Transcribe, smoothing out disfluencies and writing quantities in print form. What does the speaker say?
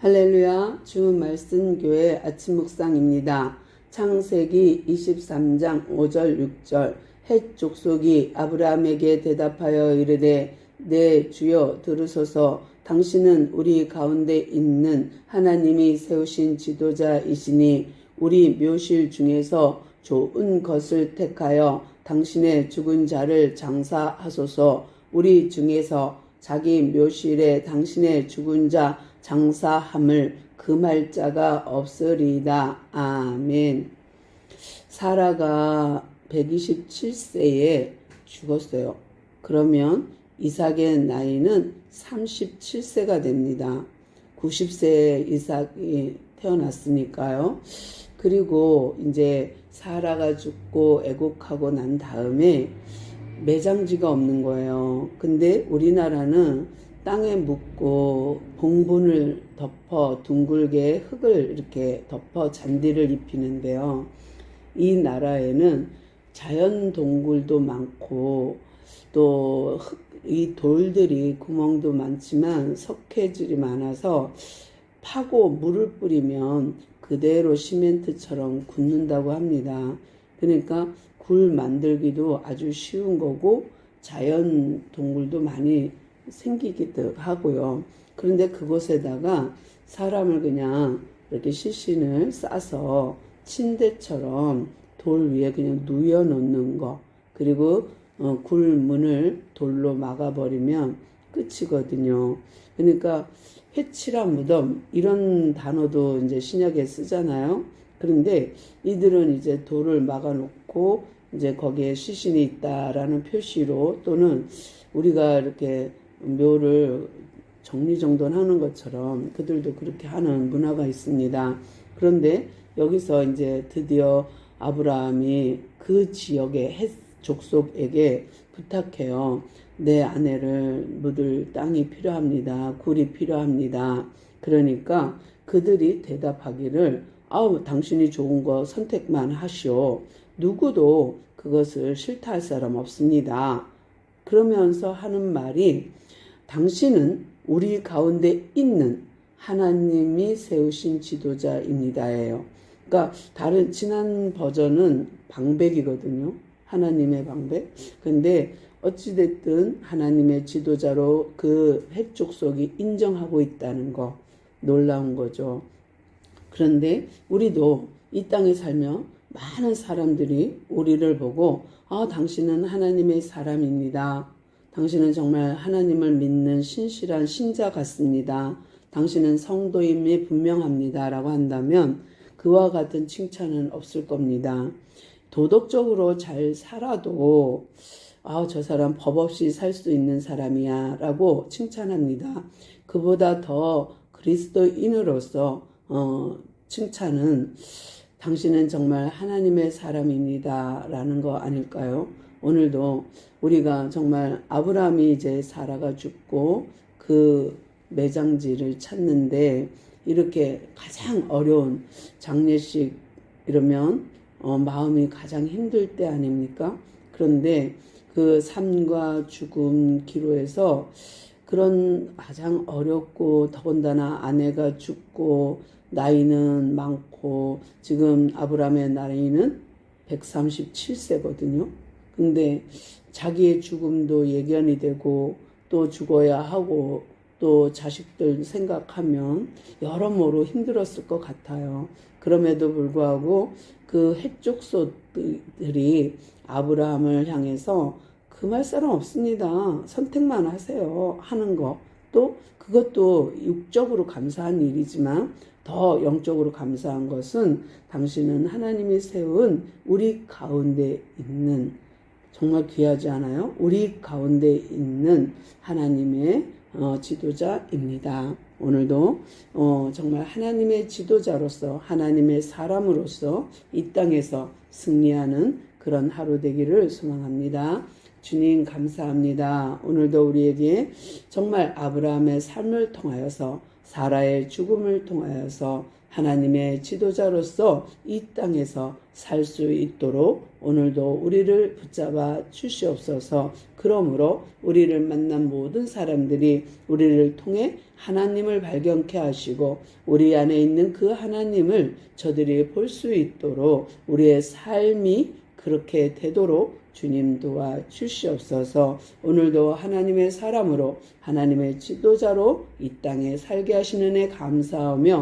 할렐루야. 주은 말씀 교회 아침 묵상입니다. 창세기 23장 5절 6절. 헷 족속이 아브라함에게 대답하여 이르되 네 주여 들으소서. 당신은 우리 가운데 있는 하나님이 세우신 지도자이시니 우리 묘실 중에서 좋은 것을 택하여 당신의 죽은 자를 장사하소서. 우리 중에서 자기 묘실에 당신의 죽은 자 장사함을 금할 자가 없으리이다. 아멘. 사라가 127세에 죽었어요. 그러면 이삭의 나이는 37세가 됩니다. 90세에 이삭이 태어났으니까요. 그리고 이제 사라가 죽고 애곡하고 난 다음에 매장지가 없는 거예요. 근데 우리나라는 땅에 묻고 봉분을 덮어 둥글게 흙을 이렇게 덮어 잔디를 입히는데요. 이 나라에는 자연 동굴도 많고 또 이 돌들이 구멍도 많지만 석회질이 많아서 파고 물을 뿌리면 그대로 시멘트처럼 굳는다고 합니다. 그러니까 굴 만들기도 아주 쉬운 거고 자연 동굴도 많이 생기기도 하고요. 그런데 그곳에다가 사람을 그냥 이렇게 시신을 싸서 침대처럼 돌 위에 그냥 누워 놓는 거, 그리고 굴문을 돌로 막아버리면 끝이거든요. 그러니까 해치라 무덤 이런 단어도 이제 신약에 쓰잖아요. 그런데 이들은 이제 돌을 막아놓고 이제 거기에 시신이 있다라는 표시로, 또는 우리가 이렇게 묘를 정리정돈하는 것처럼 그들도 그렇게 하는 문화가 있습니다. 그런데 여기서 이제 드디어 아브라함이 그 지역의 헷 족속에게 부탁해요. 내 아내를 묻을 땅이 필요합니다. 굴이 필요합니다. 그러니까 그들이 대답하기를 당신이 좋은 거 선택만 하시오. 누구도 그것을 싫다 할 사람 없습니다. 그러면서 하는 말이 당신은 우리 가운데 있는 하나님이 세우신 지도자입니다예요. 그러니까 지난 버전은 방백이거든요. 하나님의 방백. 근데 어찌됐든 하나님의 지도자로 그 헷 족속이 인정하고 있다는 거, 놀라운 거죠. 그런데 우리도 이 땅에 살며 많은 사람들이 우리를 보고 당신은 하나님의 사람입니다. 당신은 정말 하나님을 믿는 신실한 신자 같습니다. 당신은 성도임이 분명합니다. 라고 한다면 그와 같은 칭찬은 없을 겁니다. 도덕적으로 잘 살아도 저 사람 법 없이 살 수 있는 사람이야 라고 칭찬합니다. 그보다 더 그리스도인으로서 칭찬은 당신은 정말 하나님의 사람입니다 라는 거 아닐까요? 오늘도 우리가 정말 아브라함이 이제 사라가 죽고 그 매장지를 찾는데 이렇게 가장 어려운 장례식 이러면 마음이 가장 힘들 때 아닙니까? 그런데 그 삶과 죽음 기로에서 그런 가장 어렵고 더군다나 아내가 죽고 나이는 많고 지금 아브라함의 나이는 137세거든요. 근데 자기의 죽음도 예견이 되고 또 죽어야 하고 또 자식들 생각하면 여러모로 힘들었을 것 같아요. 그럼에도 불구하고 그 헷 족속들이 아브라함을 향해서 금할 사람 없습니다. 선택만 하세요. 하는 거. 또 그것도 육적으로 감사한 일이지만 더 영적으로 감사한 것은 당신은 하나님이 세운 우리 가운데 있는, 정말 귀하지 않아요? 우리 가운데 있는 하나님의 지도자입니다. 오늘도 정말 하나님의 지도자로서 하나님의 사람으로서 이 땅에서 승리하는 그런 하루 되기를 소망합니다. 주님 감사합니다. 오늘도 우리에게 정말 아브라함의 삶을 통하여서 사라의 죽음을 통하여서 하나님의 지도자로서 이 땅에서 살 수 있도록 오늘도 우리를 붙잡아 주시옵소서. 그러므로 우리를 만난 모든 사람들이 우리를 통해 하나님을 발견케 하시고 우리 안에 있는 그 하나님을 저들이 볼 수 있도록 우리의 삶이 그렇게 되도록 주님 도와 주시옵소서. 오늘도 하나님의 사람으로 하나님의 지도자로 이 땅에 살게 하시는 애 감사하며